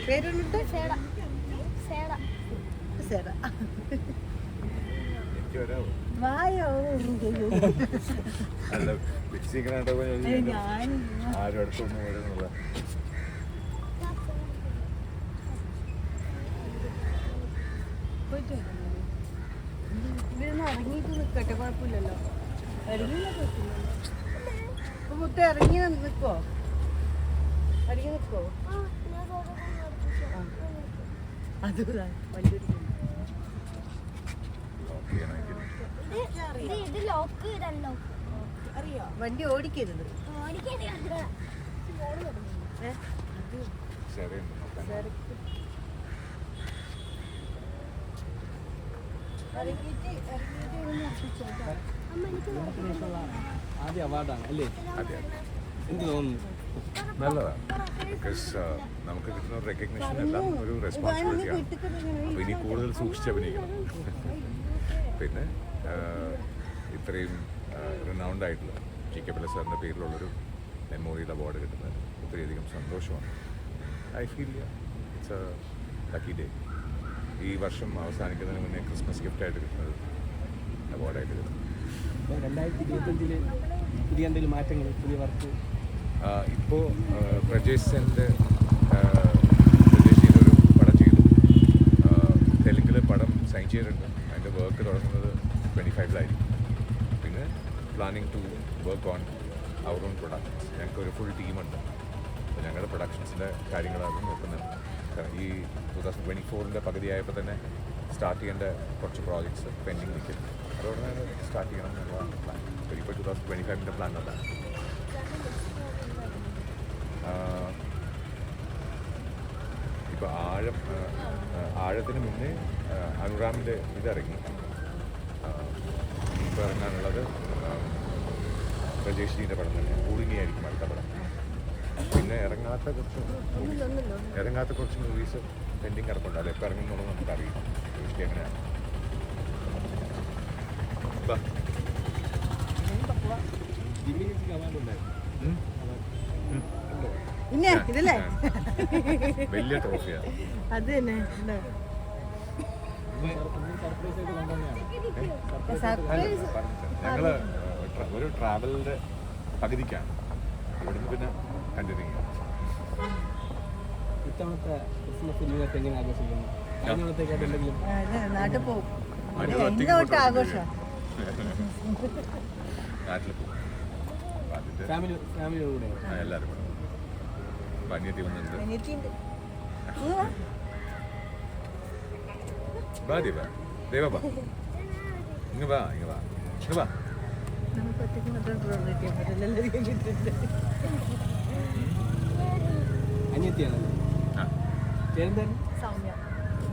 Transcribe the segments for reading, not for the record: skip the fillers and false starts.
പേരുണ്ട് വായോ ഇതിന്ന് ഇറങ്ങിയിട്ട് നിൽക്കട്ടെ, കുഴപ്പമില്ലല്ലോ. ഇപ്പൊ മുത്ത ഇറങ്ങി നിൽക്കോ? ഇറങ്ങി നിൽക്കോ? അത് വലിയൊരു വണ്ടി ഓടിക്കരുത്. ആദ്യ അവാർഡാണ് അല്ലേ? എന്ത് തോന്നുന്നു? നല്ലതാണ്. ബിക്കോസ് നമുക്ക് കിട്ടുന്ന ഒരു റെക്കഗ്നിഷൻ എല്ലാം ഒരു റെസ്പോൺസിബിലിറ്റിയാണ്. അപ്പോൾ ഇനി കൂടുതൽ സൂക്ഷിച്ച് അഭിനയിക്കണം. പിന്നെ ഇത്രയും റിനൗണ്ട് ആയിട്ടുള്ള GK പിള്ള സാറിൻ്റെ പേരിലുള്ളൊരു മെമ്മോറിയൽ അവാർഡ് കിട്ടുന്നത് ഒത്തിരിയധികം സന്തോഷമാണ്. I feel it's A lucky day. ഈ വർഷം അവസാനിക്കുന്നതിന് മുന്നേ ക്രിസ്മസ് ഗിഫ്റ്റായിട്ട് കിട്ടുന്നത് അവാർഡായിട്ട് കിട്ടും. 2025 പുതിയ എന്തെങ്കിലും മാറ്റങ്ങൾ, പുതിയ വർക്ക്? ഇപ്പോൾ പ്രജേഷ് ചെയ്തൊരു പടം ചെയ്തു. തെലുങ്കിൽ പടം സൈൻ ചെയ്തിട്ടുണ്ട്. അതിൻ്റെ വർക്ക് തുടങ്ങുന്നത് 25-ലായിരിക്കും. പിന്നെ planning to work on our own productions. ഞങ്ങൾക്കൊരു ഫുൾ ടീമുണ്ട്. അപ്പോൾ ഞങ്ങളുടെ പ്രൊഡക്ഷൻസിൻ്റെ കാര്യങ്ങളാണ് നോക്കുന്നത്. കാരണം ഈ 2024 പകുതിയായപ്പോൾ തന്നെ സ്റ്റാർട്ട് ചെയ്യേണ്ട കുറച്ച് പ്രോജക്ട്സ് പെൻഡിങ് നിൽക്കും. അതോടെ തന്നെ സ്റ്റാർട്ട് ചെയ്യണം എന്നുള്ളതാണ് പ്ലാൻ. ഇപ്പോൾ 2025 പ്ലാൻ അതാണ്. ഇപ്പോൾ ആഴത്തിന് മുന്നേ അനുറാമിൻ്റെ ഇതിറങ്ങി. ഇപ്പോൾ ഇറങ്ങാനുള്ളത് പ്രജേഷിൻ്റെ പടം തന്നെ. കൂടിനിയായിരിക്കും അടുത്ത പടം. പിന്നെ ഇറങ്ങാത്ത കുറച്ച് മൂവീസ് പെൻഡിങ് കിടപ്പുണ്ട്. അത് എപ്പോൾ ഇറങ്ങുന്നുള്ളത് നമുക്കറിയില്ല. പ്രജേഷ് എങ്ങനെയാണ്? പിന്നെ ഇതല്ലേ വലിയ ട്രോഫിയാണ്. അത് തന്നെ ഞങ്ങൾ ഒരു ട്രാവലിൻ്റെ പകുതിക്കാണ്. ഇവിടുന്ന് പിന്നെ കണ്ടിന്യൂ ചെയ്യാം. ഇത്തവണത്തെ ക്രിസ്മസ് ന്യൂ ഇയർ എങ്ങനെ ആഘോഷിക്കുന്നു? നാട്ടിൽ പോകും. ആഘോഷം നാട്ടിൽ പോകും. ഫാമിലിയോടെ എല്ലാവരും കൂടെ. അനിയത്തി വന്നിട്ടുണ്ട്. വാ ദേവ, ദേവ വാ, ഇങ്ങ് വാ, ഇങ്ങ് വാ, ഇങ്ങ് വാ.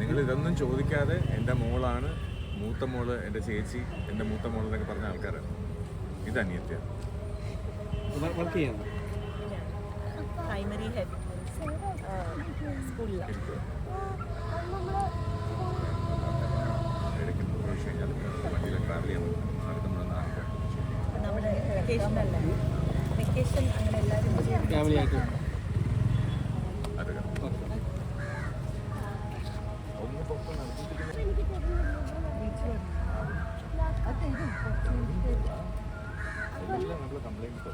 നിങ്ങൾ ഇതൊന്നും ചോദിക്കാതെ എൻ്റെ മോളാണ്, മൂത്ത മോള് എൻ്റെ ചേച്ചി, എൻ്റെ മൂത്ത മോൾ എന്നൊക്കെ പറഞ്ഞ ആൾക്കാരാണ്. ഇത് അനിയത്തിയാണ്. പ്രൈമറി ഹെഡ് സ്കൂളിലാണ്. ഇടയ്ക്ക് പ്രവേശിച്ച് കഴിഞ്ഞാൽ വണ്ടിയിൽ ട്രാവൽ ചെയ്യാൻ പറ്റും. നമ്മുടെ വെക്കേഷൻ അല്ല, വെക്കേഷൻ അങ്ങനെ എല്ലാവരും ഫാമിലി ആയിട്ട് കംപ്ലൈൻറ്റ്